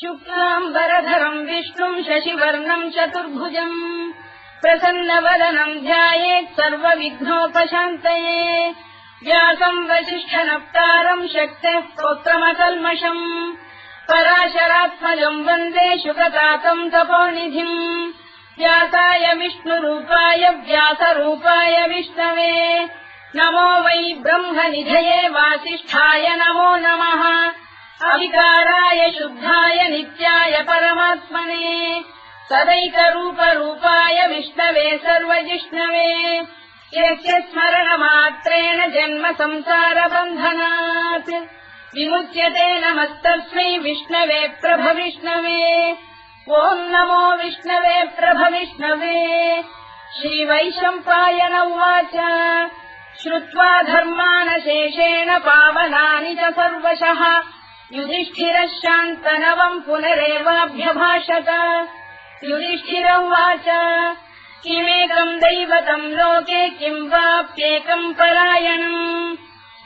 शुक्लाम्बरधरम् विष्णुम् शशिवर्णम् चतुर्भुजम् प्रसन्नवदनम् ध्यायेत् सर्वविघ्नोपशान्तये व्यासम् वसिष्ठनप्तारम् शक्तेः पौत्रमकल्मषम् पराशरात्मजम् वन्दे शुकतातम् तपोनिधिम् व्यासाय विष्णुरूपाय व्यासरूपाय विष्णवे नमो वै ब्रह्मनिधये वासिष्ठाय नमो नमः अविकाराय शुद्धाय नित्याय परमात्मने सदैकरूपरूपाय विष्णवे सर्वजिष्णवे यस्य स्मरणमात्रेण जन्म संसारबन्धनात् विमुच्यते नमस्तस्मै विष्णवे प्रभविष्णवे ॐ नमो विष्णवे प्रभविष्णवे श्रीवैशम्पायन उवाच श्रुत्वा धर्मानशेषेण पावनानि च सर्वशः युधिष्ठिरः शान्तनवम् पुनरेवाभ्यभाषत युधिष्ठिर उवाच किमेकम् दैवतम् लोके किम् वाप्येकम् परायणम्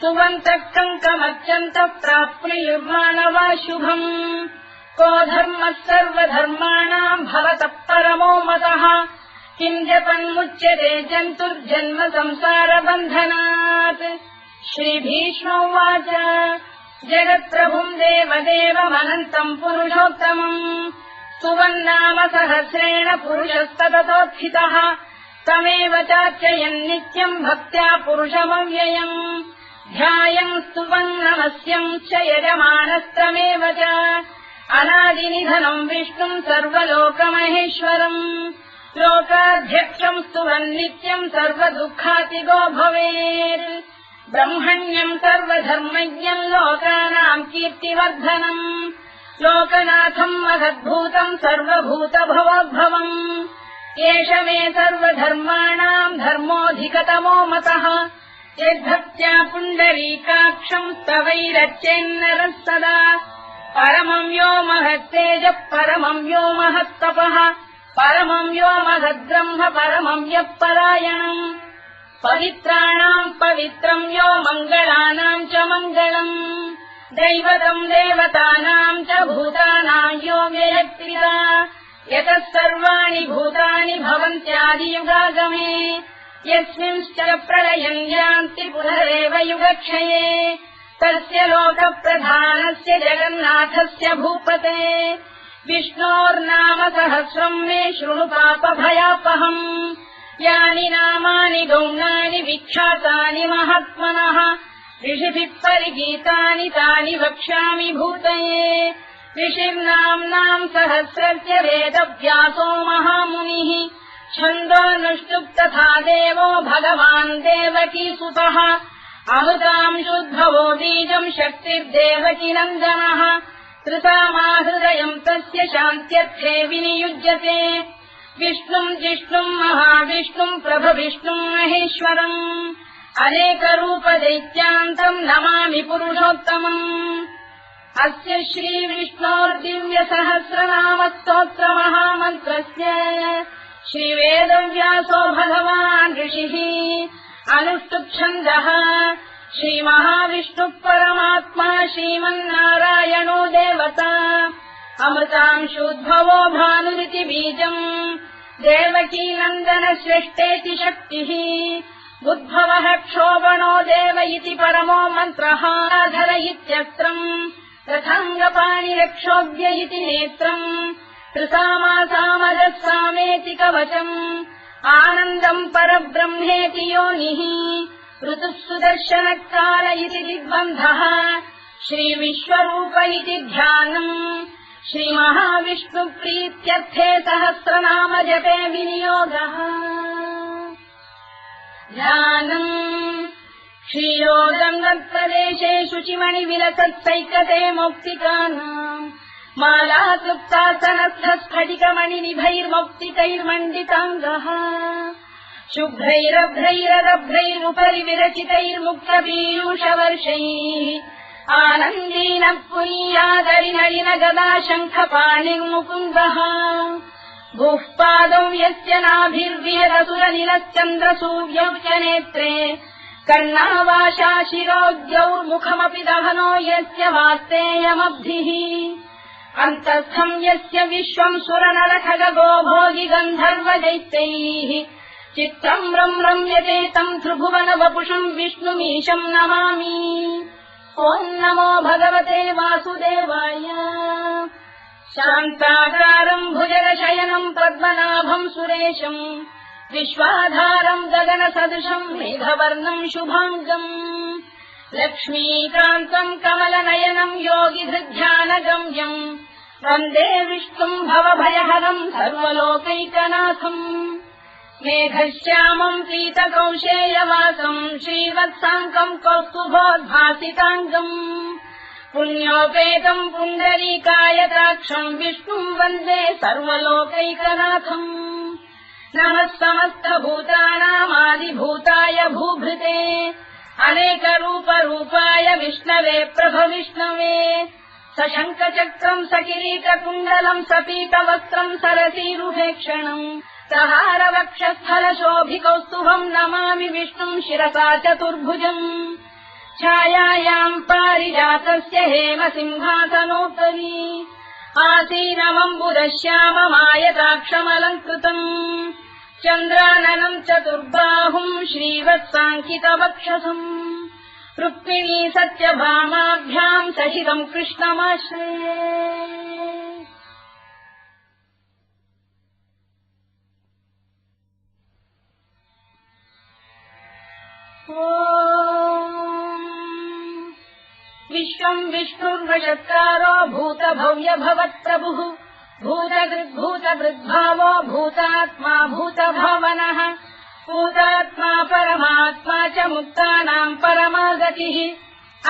सुवन्तः कङ्कमर्चन्तः प्राप्नुयुर्मानवा शुभम् को धर्मः सर्वधर्माणाम् भवतः परमो मतः किम् जपन्मुच्यते जन्तुर्जन्म संसारबन्धनात् श्रीभीष्म उवाच जगत्प्रभुम् देवदेवमनन्तम् पुरुषोत्तमम् सुवन्नाम सहस्रेण पुरुषस्तततोत्थितः तमेव चार्चयन् नित्यम् भक्त्या पुरुषमव्ययम् ध्यायम् स्तुवन्नमस्यम् च यजमानस्तमेव च अनादिनिधनम् विष्णुम् सर्वलोकमहेश्वरम् लोकाध्यक्षम् स्तुवन्नित्यम् सर्वदुःखातिगो भवेत् ब्रह्मण्यम् सर्वधर्मज्ञम् लोकानाम् कीर्तिवर्धनम् लोकनाथम् महद्भूतम् सर्वभूतभवोद्भवम् एष मे सर्वधर्माणाम् धर्मोऽधिकतमो मतः यद्भक्त्या पुण्डरीकाक्षम् स्तवैरच्चेन्नरः सदा परमम् यो महत्तेजः परमम् यो महत्तपः परमम् यो महद्ब्रह्म परमम् यः परायणम् पवित्राणाम् पवित्रम् यो मङ्गलानाम् च मङ्गलम् दैवतम् देवतानाम् च भूतानाम् यो व्ययक्रिया यतः सर्वाणि भूतानि भवन्त्यादियुगागमे यस्मिंश्च प्रलयम् यान्ति पुनरेव युगक्षये तस्य लोकप्रधानस्य जगन्नाथस्य भूपते विष्णोर्नाम सहस्रम् मे शृणु पापभयापहम् यानि नामानि गौणानि विख्यातानि महात्मनः ऋषिभिः परिगीतानि तानि वक्ष्यामि भूतये ऋषिर्नाम्नाम् सहस्रस्य वेदव्यासो महामुनिः छन्दोऽनुष्टुप् तथा देवो भगवान् देवकीसुतः अमृताम् शुद्भवो बीजम् शक्तिर्देवकी नन्दनः कृतामाहृदयम् तस्य शान्त्यर्थे विनियुज्यते विष्णुम् जिष्णुम् महाविष्णुम् प्रभविष्णुम् महेश्वरम् अनेकरूपदैत्यान्तम् नमामि पुरुषोत्तमम् अस्य श्रीविष्णोर्दिव्यसहस्रनामस्तोत्रमहामन्त्रस्य श्रीवेदव्यासो भगवान् ऋषिः अनुष्टुप्छन्दः श्रीमहाविष्णुः परमात्मा श्रीमन्नारायणो देवता अमृतांशोद्भवो भानुरिति बीजम् देवकी नन्दन श्रेष्ठेति शक्तिः उद्भवः क्षोभणो देव इति परमो मन्त्रः धर इत्यस्त्रम् रथाङ्गपाणिरक्षोभ्य इति नेत्रम् त्रिसामासामजः सामेति कवचम् आनन्दम् परब्रह्मेति योनिः ऋतुः सुदर्शनकाल इति दिग्बन्धः श्रीविश्वरूप इति ध्यानम् श्रीमहाविष्णुप्रीत्यर्थे सहस्रनाम जपे विनियोगः ध्यानम् क्षीरोदङ्गप्रदेशे शुचिमणिविलसत्सैकते मौक्तिकानाम् मालाक्लुप्तासनस्थस्फटिकमणिनिभैर्मौक्तिकैर्मण्डिताङ्गः शुभ्रैरभ्रैररभ्रैरुपरि विरचितैर्मुक्तपीयूषवर्षैः आनन्दीनः पुरीयादरिनलिन गदा शङ्खपाणिर्मुकुन्दः भूः पादौ यस्य नाभिर्विहरसुरनिलश्चन्द्रसूर्यौ च नेत्रे कर्णावाशा शिरोद्यौर्मुखमपि दहनो यस्य वास्तेयमब्धिः अन्तस्थम् यस्य विश्वम् सुरनरखगो भोगि गन्धर्वदैत्यैः चित्रम् रम्यते तम् त्रिभुवन वपुषम् विष्णुमीशम् नमामि। ॐ नमो भगवते वासुदेवाय। शान्ताकारम् भुजगशयनम् पद्मनाभम् सुरेशम् विश्वाधारम् गगनसदृशम् मेघवर्णम् शुभाङ्गम् लक्ष्मीकान्तम् कमलनयनम् योगिहृध्यानगम्यम् वन्दे विष्णुम् भवभयहरम् सर्वलोकैकनाथम्। मेघश्यामम् पीतकौशेयवासम् श्रीवत्साङ्कम् कौस्तुभोद्भासिताङ्गम् पुण्योपेतम् पुण्डरीकायताक्षम् विष्णुम् वन्दे सर्वलोकैकनाथम्। नमः समस्तभूतानामादिभूताय भूभृते अनेकरूपरूपाय विष्णवे प्रभविष्णवे सशङ्खचक्रम् सकिरीटकुण्डलम् सपीतवस्त्रम् सरसीरुहेक्षणम् सहारवक्षस्थलशोभिकौस्तुभम् नमामि विष्णुम् शिरसा चतुर्भुजम्। छायायाम् पारिजातस्य हेमसिंहासनोपरि आसीनमम्बुदश्याममायताक्षमलङ्कृतम् चन्द्राननम् चतुर्बाहुम् श्रीवत्साङ्कितवक्षसम् रुक्मिणी सत्यभामाभ्याम् सहितम् कृष्णमाश्रये। विश्वम् विष्णुर्वषत्कारो भूतभव्य भवत्प्रभुः भूतभृद्भावो भूतात्मा भूतभावनः भूतात्मा परमात्मा च मुक्तानाम् परमागतिः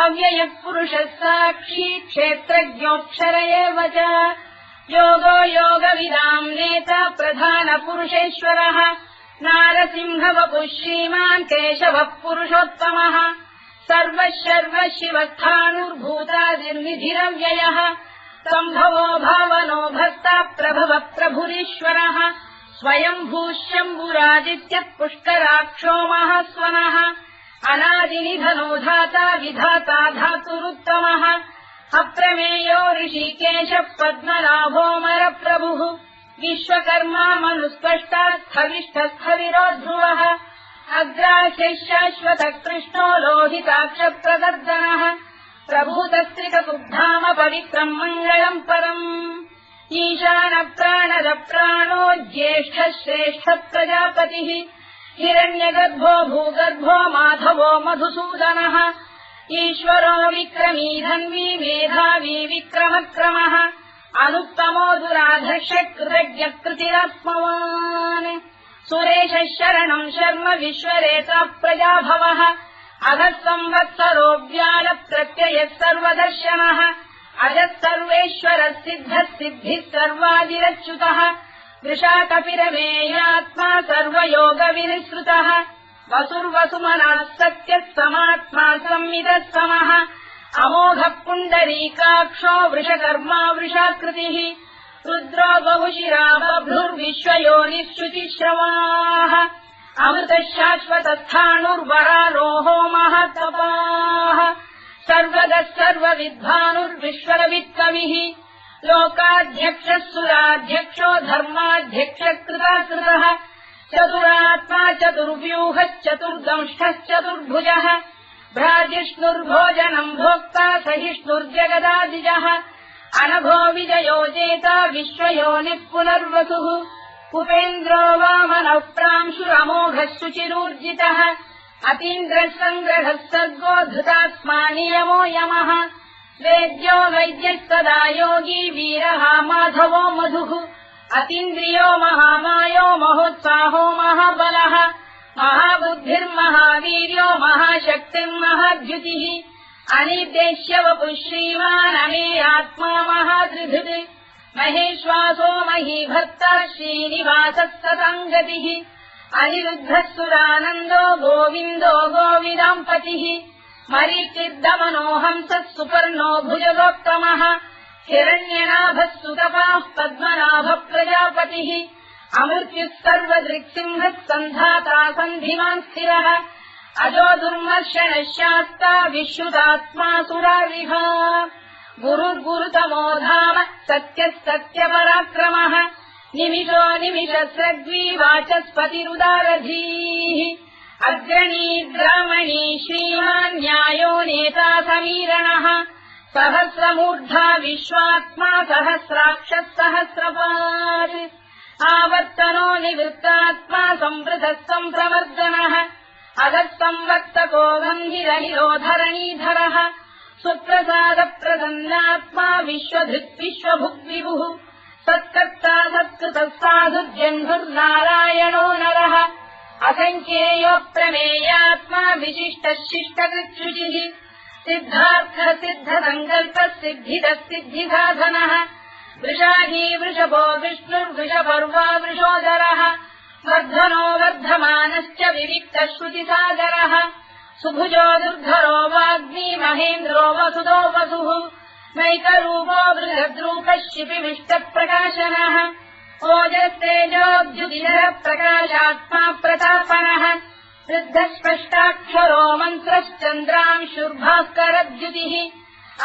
अव्ययः पुरुषः साक्षी क्षेत्रज्ञोऽक्षर एव च योगो योगविदाम् नेता प्रधानपुरुषेश्वरः नारसिंहवपुः श्रीमान् केशवः पुरुषोत्तमः सर्वः शिवस्थाणुर्भूतादिर्निधिरव्ययः सम्भवो भावनो भक्ता प्रभव प्रभुरीश्वरः स्वयम्भूः शम्भुरादित्यः पुष्कराक्षो महास्वनः अनादिनिधनो धाता विधाता धातुरुत्तमः अप्रमेयो ऋषिकेशः पद्मनाभोऽमरप्रभुः विश्वकर्मा मनुस्पष्टा स्थविष्ठस्थविरो ध्रुवः अग्राह्यः शाश्वतः कृष्णो लोहिताक्षप्रदर्दनः प्रभूतस्त्रिकतुर्धाम पवित्रम् मङ्गलम् परम् ईशानप्राणदप्राणो ज्येष्ठः श्रेष्ठः प्रजापतिः हिरण्यगर्भो भूगर्भो माधवो मधुसूदनः ईश्वरो विक्रमी धन्वी मेधावी विक्रमक्रमः अनुत्तमो दुराधर्षः कृतज्ञः कृतिरात्मवान् सुरेशः शरणम् शर्म विश्वरेता प्रजाभवः अधः संवत्सरो व्यालप्रत्ययः सर्वदर्शनः अजः सर्वेश्वरः सिद्धः सिद्धिः सर्वादिरच्युतः वृषाकपिरमेयात्मा सर्वयोगविनिसृतः वसुर्वसुमनः सत्यः समात्मा संविदः समः अमोघः पुण्डरीकाक्षो वृषकर्मा वृषाकृतिः रुद्रो बहुशिरा बभ्रुर्विश्वयोनिः शुचिश्रवाः अमृतः शाश्वतस्थाणुर्वरारोहो महातपाः सर्वगः सर्वविद्वानुर्विश्वरवित्कविः लोकाध्यक्षः सुराध्यक्षो धर्माध्यक्षः कृताकृतः चतुरात्मा चतुर्व्यूहश्चतुर्दंष्टश्चतुर्भुजः भ्राजिष्णुर्भोजनम् भोक्ता सहिष्णुर्जगदादिजः अनघो विजयो जेता विश्वयोनिः पुनर्वसुः उपेन्द्रो वामनः प्रांशुरमोघः शुचिरूर्जितः अतीन्द्रः सङ्ग्रहः सर्गो धृतात्मा नियमो यमः वेद्यो वैद्यः सदा योगी वीरः माधवो मधुः अतीन्द्रियो महामायो महोत्साहो महाबलः महाबुद्धिर्महावीर्यो महाशक्तिर्महाद्युतिः अनिर्देश्य वपुः श्रीमान् अमेयात्मा महाधृधृत् महेश्वासो महीभक्तः श्रीनिवासः सताङ्गतिः अनिरुद्धः सुरानन्दो गोविन्दो गोविदाम्पतिः मरीचिर्दमनो हंसः सुपर्णो भुजगोत्तमः हिरण्यनाभः सुतपाः पद्मनाभः प्रजापतिः अमृत्युः सर्वदृक्सिंहः सन्धाता सन्धिमान् स्थिरः अजो दुर्मर्षणः शास्ता विश्रुतात्मा सुरारिः गुरुर्गुरुतमो धाम सत्यः सत्यपराक्रमः निमिषो निमिषस्रग्वी वाचस्पतिरुदारधीः अग्रणी ग्रामणी श्रीमान् न्यायो नेता समीरणः सहस्रमूर्धा विश्वात्मा सहस्राक्षः सहस्रपात् आवर्तनो निवृत्तात्मा संवृतः सम्प्रमर्दनः अधः संवत्तको गन्धिरनिरोधरणीधरः सुप्रसादप्रसन्नात्मा विश्वधृत् विश्वभुग्विभुः सत्कर्ता सत्कृतः साधुर्जह्नुर्नारायणो नरः असङ्ख्येयोऽप्रमेयात्मा विशिष्टः शिष्टकृच्छुचिः सिद्धार्थः सिद्धसङ्कल्पः सिद्धिदः सिद्धिसाधनः वृषाही वृषभो विष्णुर्वृषपर्वा वृषोदरः वर्धनो वर्धमानश्च विविक्तः श्रुतिसागरः सुभुजो दुर्धरो वाग्मी महेन्द्रो वसुदो वसुः नैकरूपो बृहद्रूपः शिपिविष्टप्रकाशनः ओजस्तेजोद्युतिधरः प्रकाशात्मा प्रतापनः वृद्धः स्पष्टाक्षरो मन्त्रश्चन्द्रांशुर्भास्करद्युतिः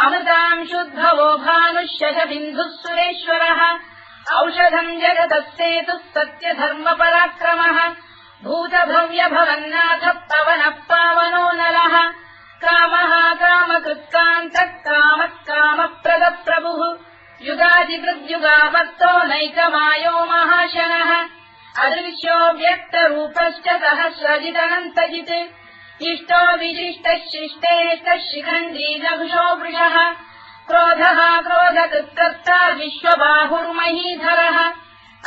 अमृतांशुद्भवो भानुः शशबिन्दुः सुरेश्वरः औषधम् जगतः सेतुः सत्यधर्मपराक्रमः भूतभव्यभवन्नाथः पवनः पावनो नलः कामः कामकृत्कान्तः कामः कामप्रदप्रभुः युगादिकृद्युगावर्तो नैकमायो महाशनः अदृश्यो व्यक्तरूपश्च सहस्रजिदनन्तजित् इष्टो विशिष्टः शिष्टेष्टः शिखण्डी नभुषो वृषः क्रोधः क्रोधकृत्कर्ता विश्वबाहुर्महीधरः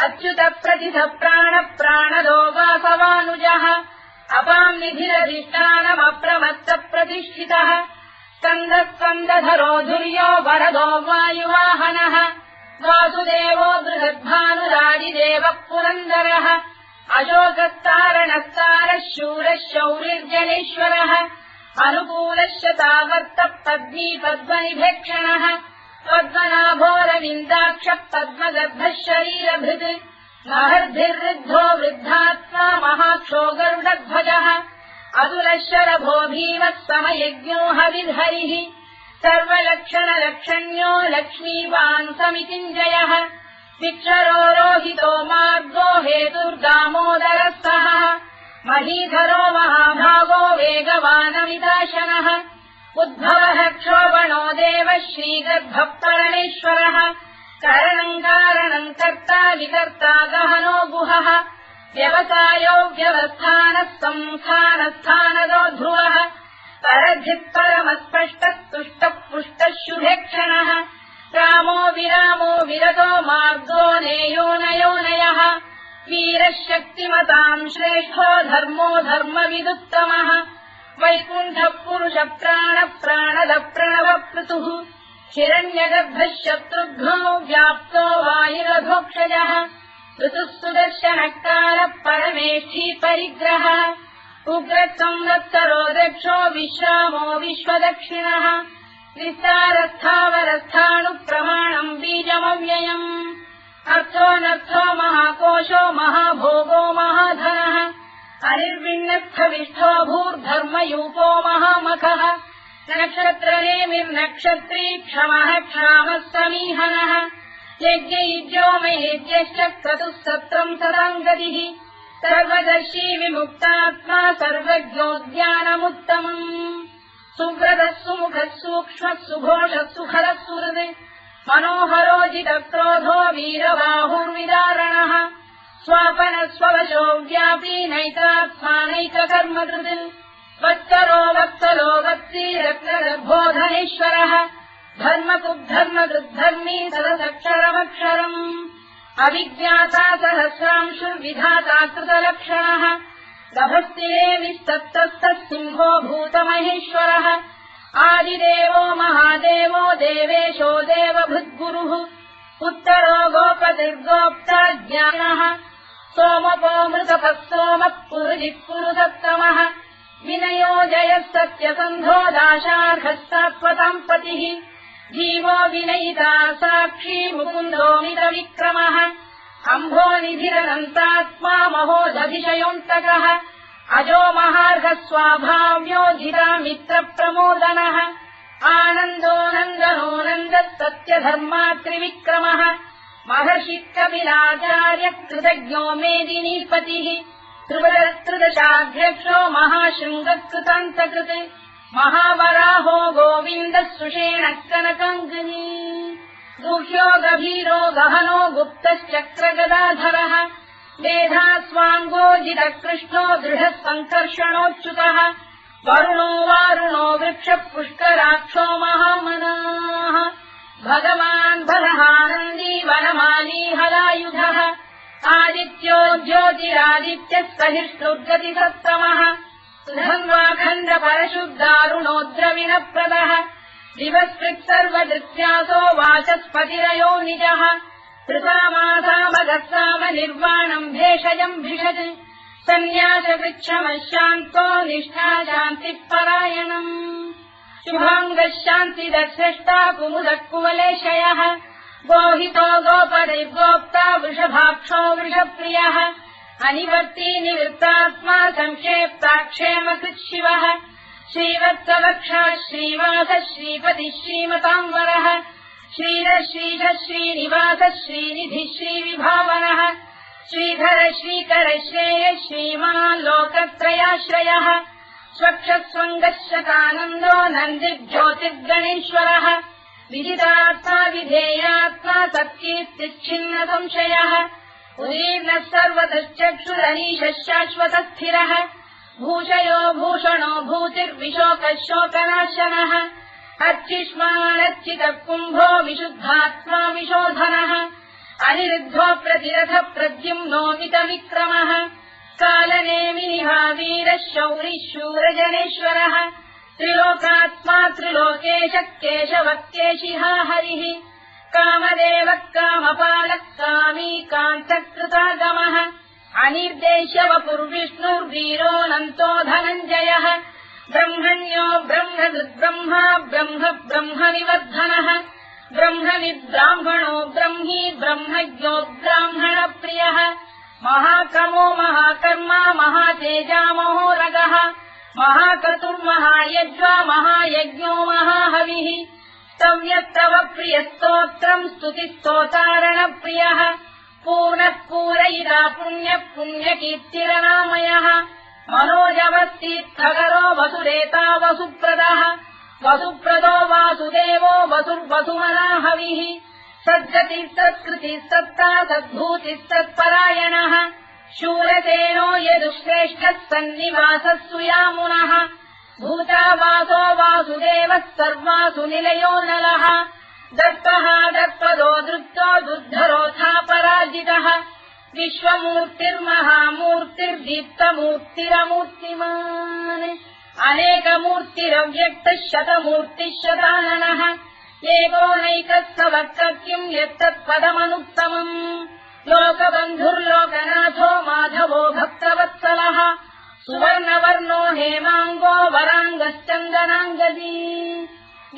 अच्युतः प्रतिथः प्राणः प्राणदो वासवानुजः अपाम् निधिरधिष्ठानमप्रमत्तप्रतिष्ठितः स्कन्दः स्कन्दधरो धुर्यो वरदो वायुवाहनः वासुदेवो बृहद्भानुरादिदेवः पुरन्दरः अशोकस्तारणस्तारः शूरः शौरिर्जनेश्वरः अनुकूलश्च तावर्तः पद्मी पद्मनिभेक्षणः पद्मनाभोरविन्दाक्षः पद्मगर्भः शरीरभृत् महर्भिर्वृद्धो वृद्धात्मा महाक्षो गरुडध्वजः अतुलः शरभो भीमः समयज्ञो हविर्हरिः सर्वलक्षणलक्षण्यो लक्ष्मीवान् समितिञ्जयः विक्षरो रोहितो मार्गो हेतुर्दामोदरः सः महीधरो महाभागो वेगवानमिदाशनः उद्भवः क्षोभणो देवः श्रीगर्भः परमेश्वरः करणम् कारणम् कर्ता विकर्ता गहनो गुहः व्यवसायो व्यवस्थानः संस्थानस्थानदो ध्रुवः परधिः परमस्पष्टः तुष्टः पुष्टः शुभेक्षणः रामो विरामो विरतो मार्गो नेयोनयोनयः वीरः शक्तिमताम् श्रेष्ठो धर्मो धर्मविदुत्तमः वैकुण्ठः पुरुषः प्राणः प्राणदः प्रणवपृतुः हिरण्यगर्भः शत्रुघ्नो व्याप्तो वायुरधोक्षजः ऋतुः सुदर्शनः कालः परमेष्ठी परिग्रहः उग्रः संवत्सरो दक्षो विश्रामो विश्वदक्षिणः विस्तारस्थावरस्थाणुप्रमाणम् बीजमव्ययम् अर्थोऽनर्थो महाकोशो महाभोगो महाधनः अनिर्विण्णस्थविष्ठो भूर्धर्मयूपो महामखः नक्षत्रनेमिर्नक्षत्री क्षमः क्षामः समीहनः यज्ञयुज्यो महेज्यश्च क्रतुः सत्रम् सदाम् गतिः सर्वदर्शी विमुक्तात्मा सर्वज्ञोद्यानमुत्तमम् सुव्रतः सुमुखः सूक्ष्मः सुघोषः सुखदः सुहृत् मनोहरोजितक्रोधो वीरबाहुर्विदारणः स्वापनः स्ववशो व्यापी नैतात्मानैककर्मकृत् वत्सरो वत्सलो वत्सी रत्नगर्भोधनेश्वरः धर्मकुद्धर्मकृद्धर्मी सदसक्षरमक्षरम् अविज्ञाता सहस्रांशुर्विधाता कृतलक्षणः गभस्तिरेविस्तत्तः सिंहो भूतमहेश्वरः आदिदेवो महादेवो देवेशो देवभृद्गुरुः उत्तरो गोपतिर्गोप्ता ज्ञानः सोमपो मृतपः सोमः पुरुजिः पुरुषोत्तमः विनयो जयः सत्यसन्धो दाशार्हः सात्वताम् पतिः जीवो विनयिता साक्षी मुकुन्दो मितविक्रमः अम्भो निधिरनन्तात्मा महोदधिशयोऽन्तकः अजो महार्घः स्वाभाव्यो जिता मित्रप्रमोदनः आनन्दो नन्दनो नन्द सत्यधर्मा त्रिविक्रमः महर्षिः कपिलाचार्य कृतज्ञो मेदिनीपतिः त्रिदशाध्यक्षो महाशृङ्गकृतान्तकृत् महावराहो गोविन्दः सुषेणः कनकाङ्गनी गुह्यो गभीरो गहनो गुप्तश्चक्रगदाधरः मेधास्वाङ्गोजितकृष्णो दृढः सङ्कर्षणोच्युतः वरुणो वारुणो वृक्षपुष्कराक्षो महामनाः भगवान् बलहानन्दी वनमाली हलायुधः आदित्यो ज्योतिरादित्यः सहिष्णुर्गतिसत्तमः सुधन्वाखण्डपरशुद्धारुणोद्रविणप्रदः दिवस्कृत् सर्वदृत्यासो वाचस्पतिरयो निजः कृतामासामगस्साम निर्वाणम् भेषजम् भिषज सन्न्यासवृक्षमशान्तो निष्ठा शान्तिः परायणम् शुभाङ्गः शान्तिदश्रेष्टा कुमुदः कुवलेशयः गोहितो गोपदैर्गोप्ता वृषभाक्षो वृषप्रियः अनिवर्ती निवृत्तात्मा संक्षेप्ताक्षेमकृत् शिवः श्रीवत्सवक्षः श्रीवासः श्रीपतिः श्रीमताम्बरः श्रीधः श्रीधः श्रीनिवासः श्रीनिधिः श्रीविभावनः श्रीधर श्रीकर श्रेयः श्रीमान् लोकत्रयाश्रयः स्वक्षस्वङ्गः शतानन्दो नन्दिर्ज्योतिर्गणेश्वरः विदितात्मा विधेयात्मा तत्कीर्तिच्छिन्न संशयः उदीर्णः सर्वतश्चक्षुरनीशः शाश्वतस्थिरः भूषयो भूषणो भूतिर्विशोकः शोकनाशनः अर्चिष्मानर्चितः कुम्भो विशुद्धात्मा विशोधनः अनिरुद्धो प्रतिरथ प्रद्युम्नोमितविक्रमः कालनेमिनिः वीरः शौरिः शूरजनेश्वरः त्रिलोकात्मा त्रिलोकेशः केशवः केशिहा हरिः कामदेवः कामपालः कामी कान्तकृतागमः अनिर्देश्य वपुर्विष्णुर्वीरोऽनन्तो धनञ्जयः ब्रह्मण्यो ब्रह्मकृद्ब्रह्मा ब्रह्म ब्रह्मनिवर्धनः ब्रह्मविद्ब्राह्मणो ब्रह्मी ब्रह्मज्ञो ब्राह्मणप्रियः महाक्रमो महाकर्मा महातेजा महोरगः महाक्रतुर्महायज्वा महायज्ञो महाहविः स्तव्यस्तव प्रियस्तोत्रम् स्तुतिस्तोतारणप्रियः पूर्णः पूरयिता पुण्यः पुण्यकीर्तिरनामयः मनोजवस्तीर्थकरो वसुरेता वसुप्रदः वसुप्रदो वासुदेवो वसुर्वसुमनाहविः सद्गतिः सत्कृतिः सत्ता सद्भूतिः सत्परायणः शूरसेनो यदुश्रेष्ठः सन्निवासः सुयामुनः भूतावासो वासुदेवः सर्वासु निलयो नलः दत्तः दत्पदो दृप्तो दुर्धरोऽथापराजितः विश्वमूर्तिर्महामूर्तिर्दीप्तमूर्तिरमूर्तिमान् अनेकमूर्तिरव्यक्तः शतमूर्तिः शताननः एकोनैकः सवक्तकिम् यत्तत्पदमनुत्तमम् लोकबन्धुर्लोकनाथो माधवो भक्तवत्सलः सुवर्णवर्णो हेमाङ्गो वराङ्गश्चन्दनाङ्गदी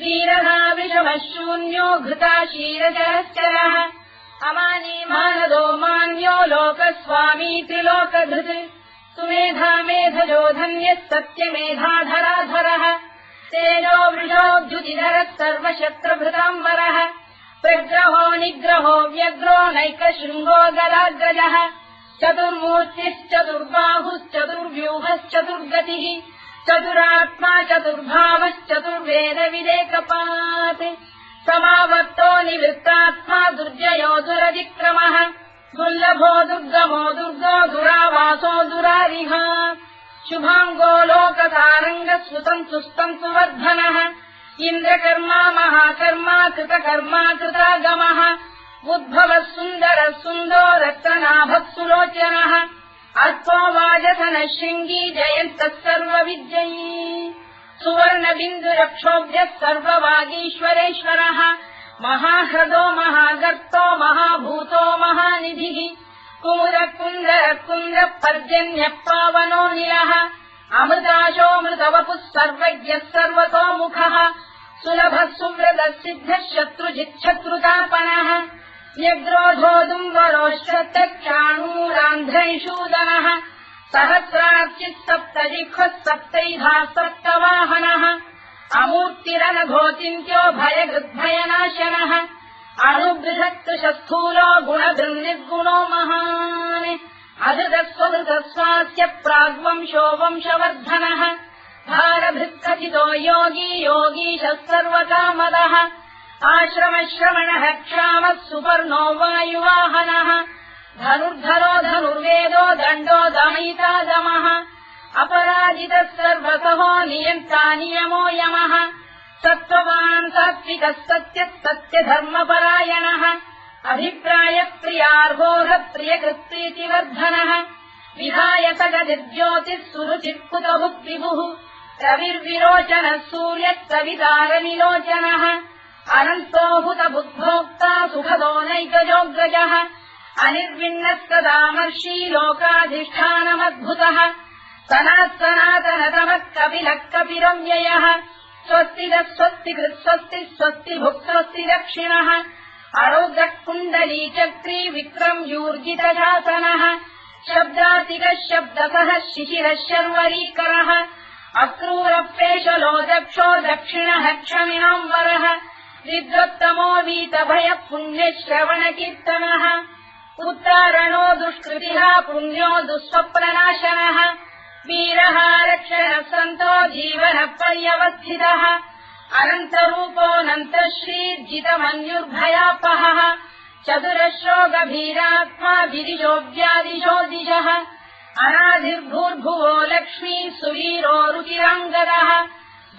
वीरः विषमः शून्यो घृताशीरजरश्चरः अमानी मानदो मान्यो लोकस्वामी त्रिलोकधृत् सुमेधा मेधजो धन्यः सत्यमेधाधराधरः तेजो वृषोऽद्युतिधरः सर्वशस्त्रभृताम्बरः प्रग्रहो निग्रहो व्यग्रो नैकशृङ्गो गदाग्रजः चतुर्मूर्तिश्चतुर्बाहुश्चतुर्व्यूहश्चतुर्गतिः चतुरात्मा चतुर्भावश्चतुर्वेदविदेकपात् समावर्तो निवृत्तात्मा दुर्जयो दुरतिक्रमः दुर्लभो दुर्गमो दुर्गो दुरावासो दुरारिः शुभाङ्गो लोकतारङ्गः सुतन्तु वर्धनः इन्द्रकर्मा महाकर्मा कृतकर्मा कृतागमः उद्भवः सुन्दरः सुन्दो रक्तनाभः सुलोचनः अल्पो वाजसनः शृङ्गी जयन्तः सर्वविद्ययी सुवर्णबिन्दुरक्षोभ्यः सर्ववागीश्वरेश्वरः महाह्रदो महागर्तो महाभूतो महानिधिः कुमुदकुन्दरकुन्दः पर्जन्यः पावनो निलः अमृताशोऽमृतवपुः सर्वज्ञः सर्वतोमुखः सुलभः सुव्रतः सिद्धः शत्रुजिच्छत्रुतापनः अमूर्तिरनघोचिन्त्यो भयगृद्भयनाशनः अणुबृहत्कृशस्थूलो गुणभृन्निर्गुणो महान् अधृतस्वधृतस्वास्य प्राग्वंशो वंशवर्धनः भारभृत्कथितो योगी योगीशः सर्वकामदः आश्रमश्रवणः क्षामः सुपर्णो वायुवाहनः धनुर्धरो धनुर्वेदो दण्डो दमयिता दमः अपराजितः सर्वसहो नियन्ता नियमो यमः सत्त्ववान् सात्विकः सत्यः सत्यधर्मपरायणः अभिप्रायप्रियार्होः प्रियकृत्प्रीतिवर्धनः विधायतगतिर्ज्योतिः सुरुचित्कुतभुक्विभुः रविर्विरोचनः सूर्यः कवितारविलोचनः अनन्तो हुतबुद्भोक्ता सुखदो नैकजोऽग्रजः अनिर्विण्णः सदामर्षी लोकाधिष्ठानमद्भुतः सनातनतमः कपिलः कपिरव्ययः स्वस्तिदः स्वस्तिकृत् स्वस्ति स्वस्तिभुक् स्वस्ति दक्षिणः अरौद्रः कुण्डलीचक्री विक्रम्यूर्जितशासनः शब्दातिकः शब्दसः शिशिरः शर्वरीकरः अक्रूरप्रेषलो दक्षो दक्षिणः क्षमिणाम्बरः विद्वत्तमो वीतभयः पुण्यश्रवणकीर्तनः उत्तारणो दुष्कृतिः पुण्यो दुःस्वप्ननाशनः वीरः रक्षणः सन्तो जीवनः पर्यवस्थितः अनन्तरूपोऽनन्तश्रीर्जितमन्युर्भयापहः चतुरश्रो गभीरात्मा विदिशो व्यादिशो दिशः अनाधिर्भूर्भुवो लक्ष्मी सुवीरो रुचिराङ्गदः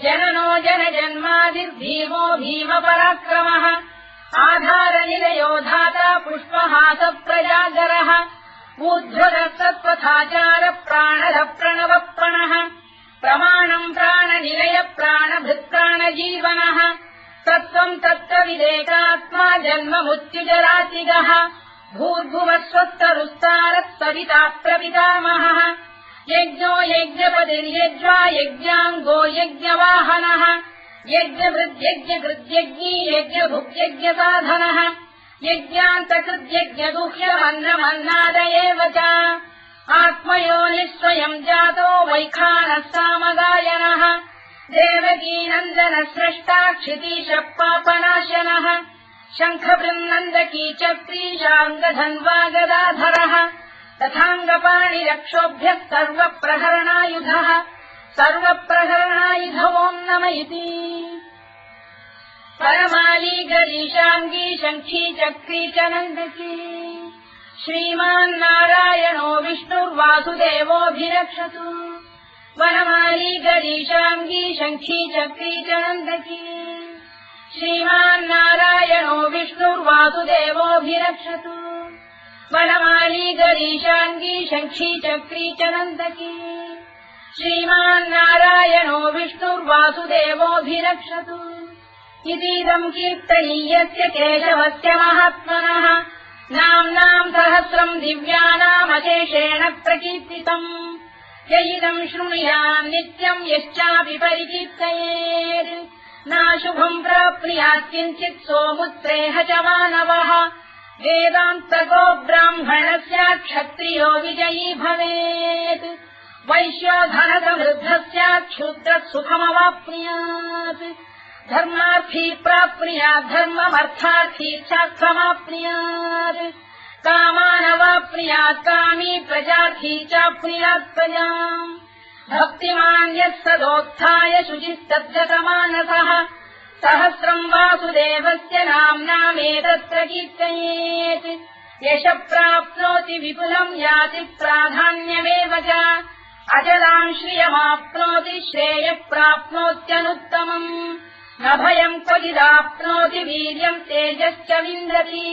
जननो जनजन्मादिर्भीमो भीमपराक्रमः आधारनिलयो धाता पुष्पहासप्रजागरः ऊर्ध्वरः सत्त्वथाचार प्राणः प्रणवप्रणः प्रमाणम् प्राणनिलय प्राणभृत्प्राणजीवनः तत्त्वम् तत्त्वविदेकात्मा जन्ममृत्युजरातिगः भूर्भुवः स्वस्तरुस्तारः सविता प्रपितामहः यज्ञो यज्ञपतिर्यज्वा यज्ञाङ्गो यज्ञवाहनः यज्ञभृद्यज्ञकृद्यज्ञी यज्ञभुक्यज्ञसाधनः यज्ञान्तकृद्यज्ञगुह्यमन्नमन्नाद एव च आत्मयोनिः स्वयम् जातो वैखानः सामगायनः देवकीनन्दनः स्रष्टा क्षितीशः पापनाशनः शङ्खबृन्नन्दकी चक्रीशाङ्गधन्वा गदाधरः तथाङ्गपाणिरक्षोभ्यः सर्वप्रहरणायुधः सर्वप्रहरणायुध ओम् नम इति परमाली गरीशाङ्गी शङ्खी चक्री च नन्दकी श्रीमान्नारायणो विष्णुर्वासुदेवोऽभिरक्षतु वनमाली गरीशाङ्गी शङ्खी चक्री च नन्दकी श्रीमान्नारायणो विष्णुर्वासुदेवोऽभिरक्षतु वनमाली गरीशाङ्गी शङ्खी चक्री च नन्दकी श्रीमान्नारायणो विष्णुर्वासुदेवोऽभिरक्षतु इतीदम् कीर्तनीयस्य केशवस्य महात्मनः नाम्नाम् सहस्रम् दिव्यानामशेषेण प्रकीर्तितम् य इदम् शृणुयाम् नित्यम् यश्चापि परिकीर्तयेत् नाशुभम् प्राप्नुयात् किञ्चित् सोमुत्रेह च मानवः वेदान्तको ब्राह्मणस्य क्षत्रियो विजयी भवेत् वैश्यो धनसमृद्धस्य क्षुद्रः सुखमवाप्नुयात् धर्मार्थी प्राप्नुयात् धर्ममर्थार्थी चार्थमाप्नुयात् कामानवाप्नुयात् कामी प्रजार्थी चाप्नुयात् प्रजाम् भक्तिमान् यः सदोत्थाय शुचिस्तद्धतमानसः सहस्रम् वासुदेवस्य नाम्नामेतत्र कीर्तयेत् यशः प्राप्नोति विपुलम् याति प्राधान्यमेव च अचलाम् श्रियमाप्नोति श्रेयः प्राप्नोत्यनुत्तमम् न भयम् क्वचिदाप्नोति वीर्यम् तेजश्च विन्दति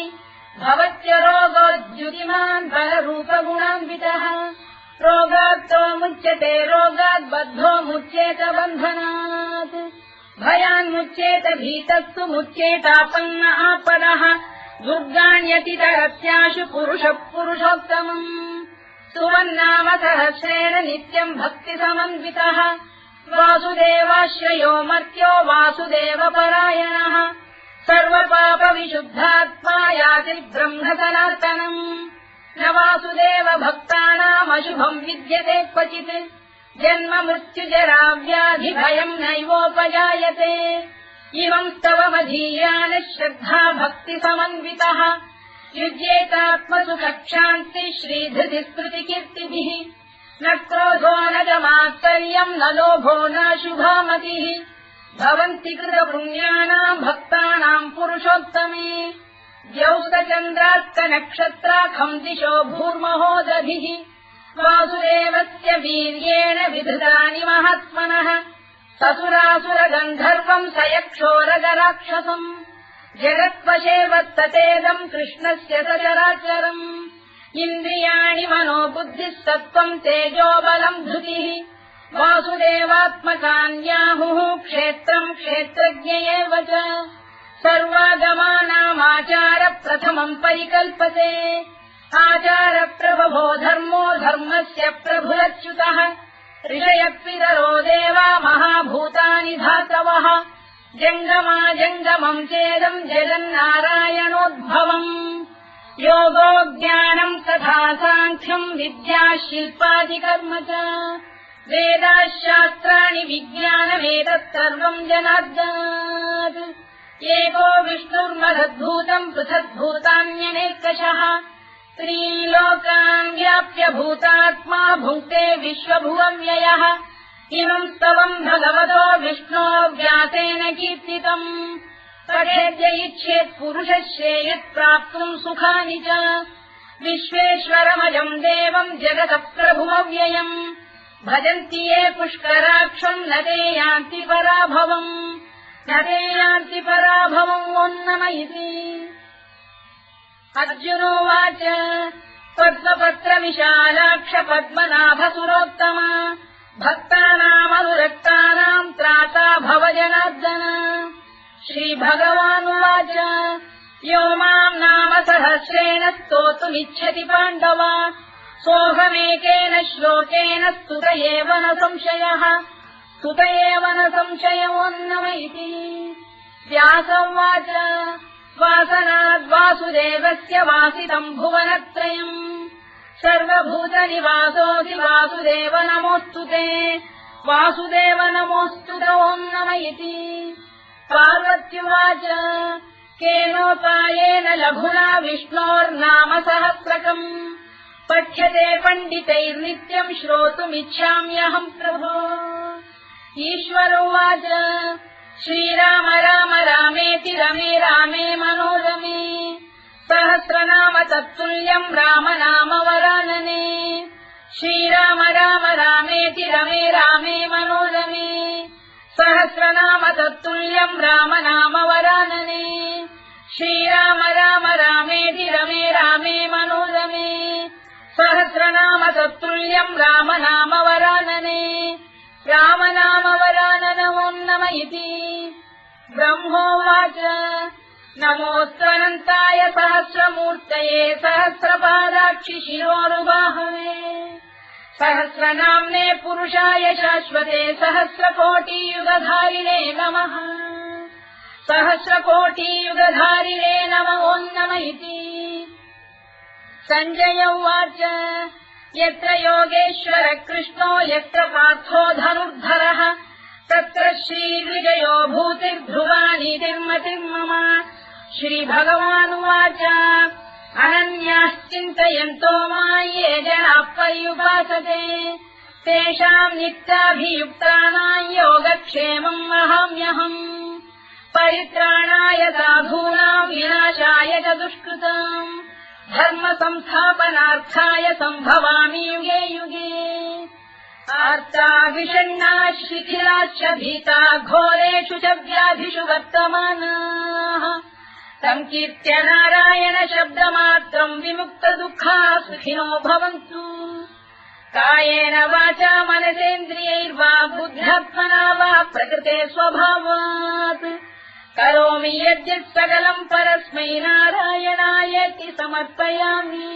भवत्य रोगोद्युतिमान् बलरूपगुणान्वितः रोगात्तो मुच्यते रोगात् बद्धो मुच्येत बन्धनात् भयान्मुच्येत भीतस्तु मुच्येतापन्न आपदः दुर्गाण्यतितरस्याशु पुरुषः पुरुषोत्तमम् सुवन्नाम सहस्रेण नित्यम् भक्तिसमन्वितः वासुदेवाश्रयो मर्त्यो वासुदेवपरायणः सर्वपापविशुद्धात्मा याति ब्रह्म सनातनम् न वासुदेव भक्तानामशुभम् विद्यते क्वचित् जन्म मृत्युजरा व्याधि भयम् नैवोपजायते इमम् स्तवमधीयानः श्रद्धा भक्ति समन्वितः युज्येतात्मसु कक्षान्ति श्रीधृति स्मृति कीर्तिभिः न क्रोधो न च मात्सर्यम् न लोभो न शुभामतिः भवन्ति कृतपुण्यानाम् भक्तानाम् पुरुषोत्तमे द्यौस्तचन्द्रास्तनक्षत्राखम् दिशो भूर्महोदधिः वासुदेवस्य वीर्येण विधृतानि महात्मनः ससुरासुरगन्धर्वम् स यक्षोरगराक्षसम् जगत्वशे वत्ततेदम् कृष्णस्य सचराचरम् इन्द्रियाणि मनो बुद्धिः सत्त्वम् तेजोबलम् धृतिः वासुदेवात्मकान्याहुः क्षेत्रम् क्षेत्रज्ञ एव च सर्वागमानामाचार प्रथमम् परिकल्पते आचारप्रभवो धर्मो धर्मस्य प्रभुरच्युतः ऋषयपितरो देवा महाभूतानि धातवः जङ्गमा जङ्गमम् चेदम् जगन्नारायणोद्भवम् योगो ज्ञानम् तथा साङ्ख्यम् विद्या शिल्पादिकर्म च वेदाः शास्त्राणि विज्ञानमेतत् सर्वम् जनार्दनात् एको विष्णुर्महद्भूतम् पृथग्भूतान्यनेकशः त्रीन् लोकान् व्याप्य भूतात्मा भुङ्क्ते विश्वभुवव्ययः इमम् स्तवम् भगवतो विष्णो व्यासेन कीर्तितम् पठेद्य इच्छेत् पुरुषः श्रेयत् प्राप्तुम् सुखानि च विश्वेश्वरमजम् देवम् जगतः प्रभुमव्ययम् भजन्ति ये पुष्कराक्षम् न ते यान्ति पराभवम् ओन्नम इति अर्जुनोवाच पद्मपत्रविशालाक्ष पद्मनाभसुरोत्तम भक्तानामनुरक्तानाम् त्राता भव जनार्दन श्रीभगवानुवाच यो माम् नाम सहस्रेण स्तोतुमिच्छति पाण्डव सोऽहमेकेन श्लोकेन स्तुत एव न संशयोऽन्नम इति व्यासोवाच वासनाद्वासुदेवस्य वासितम् भुवनत्रयम् सर्वभूतनिवासोऽसि वासुदेव नमोऽस्तु ते वासुदेव नमोऽस्तु ओन्नम इति पार्वत्युवाच केनोपायेन लघुना विष्णोर्नाम सहस्रकम् पठ्यते पण्डितैर्नित्यम् श्रोतुमिच्छाम्यहम् प्रभो ईश्वरोवाच श्रीराम राम रामेति रमे रामे मनोरमे सहस्रनाम तत्तुल्यम् राम नाम वरानने श्रीराम राम रामेति रमे रामे मनोरमे सहस्रनाम तत्तुल्यम् राम नाम वरानने श्रीराम राम रामेति रमे रामे मनोरमे सहस्रनाम तत्तुल्यम् राम नाम वरानने राम नाम वराननमोन्नम इति ब्रह्मोवाच नमोऽस्त्वनन्ताय सहस्रमूर्तये सहस्रपादाक्षि शिरोरुबाहवे सहस्रनाम्ने पुरुषाय शाश्वते सहस्रकोटियुगधारिणे नमः सहस्रकोटियुगधारिणे नमोऽन्नम इति सञ्जय उवाच यत्र योगेश्वर कृष्णो यत्र पार्थो धनुर्धरः तत्र श्रीविजयो भूतिर्ध्रुवानीतिर्मतिर्मम श्रीभगवानुवाच अनन्याश्चिन्तयन्तो मां ये जनाः पर्युपासते तेषाम् नित्याभियुक्तानाम् योगक्षेमम् वहाम्यहम् परित्राणाय साधूनाम् विनाशाय च दुष्कृताम् धर्म संस्थापनार्थाय सम्भवामि युगे युगे आर्ता विषण्णाः शिथिलाश्च भीता घोरेषु च व्याधिषु वर्तमानाः संकीर्त्य नारायण शब्दमात्रम् विमुक्त दुःखाः सुखिनो भवन्तु कायेन वाचा मनसेन्द्रियैर्वा बुद्ध्यात्मना वा प्रकृते स्वभावात् करोमि यद्यत् सकलम् परस्मै नारायणायेति समर्पयामि।